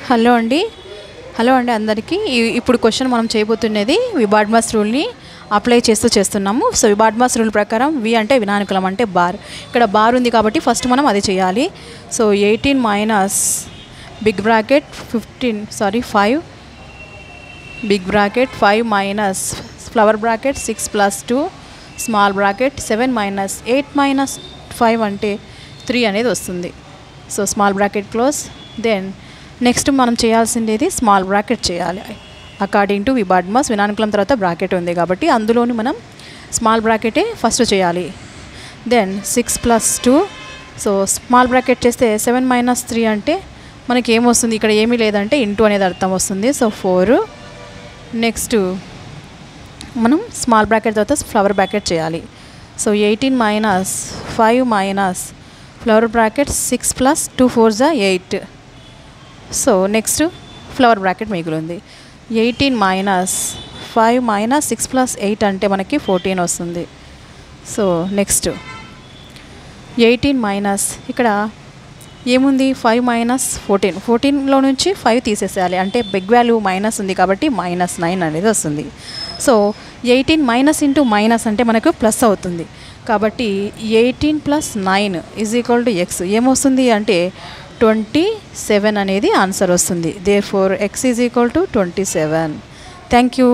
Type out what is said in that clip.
Hello అండి అందరికీ. ఇప్పుడు క్వశ్చన్ మనం చేయబోతున్నది విబాడ్మాస్ రూల్ని అప్లై చేస్తున్నాము. సో విబాడ్మాస్ రూల్ ప్రకారం వి అంటే వినానుకులం అంటే బార్. ఇక్కడ బార్ ఉంది కాబట్టి ఫస్ట్ మనం అది చేయాలి. So 18 minus big bracket 5 big bracket 5 minus flower bracket 6 plus 2 small bracket 7 minus 8 minus 5 అంటే 3 అనేది వస్తుంది. So small bracket close. Then next మనం చేయాల్సింది స్మాల్ బ్రాకెట్ చేయాలి. అకార్డింగ్ టు విబాడ్మాస్ వినానుకులం తర్వాత బ్రాకెట్ ఉంది కాబట్టి అందులోని మనం స్మాల్ బ్రాకెటే ఫస్ట్ చేయాలి. Then 6 plus 2. So small bracket చేస్తే 7 మైనస్ 3 అంటే మనకి ఏమొస్తుంది, ఇక్కడ ఏమీ లేదంటే ఇంటూ అనేది అర్థం వస్తుంది. సో 4. నెక్స్ట్ మనం స్మాల్ బ్రాకెట్ తర్వాత ఫ్లవర్ బ్రాకెట్ చేయాలి. So 18 minus 5 minus flower bracket 6 plus 2 4 8. So next flower bracket మిగిలింది. 18 మైనస్ 5 మైనస్ 6 ప్లస్ 8 అంటే మనకి 14 వస్తుంది. సో నెక్స్ట్ 18 మైనస్ ఇక్కడ ఏముంది 5 మైనస్ 14లో నుంచి 5 తీసేసేయాలి, అంటే బిగ్ వాల్యూ మైనస్ ఉంది కాబట్టి -9 అనేది వస్తుంది. సో 18 మైనస్ ఇంటూ మైనస్ అంటే మనకు ప్లస్ అవుతుంది కాబట్టి 18 plus 9 is equal to X. ఏమొస్తుంది అంటే 27 అనేది ఆన్సర్ వస్తుంది. Therefore x is equal to 27. Thank you.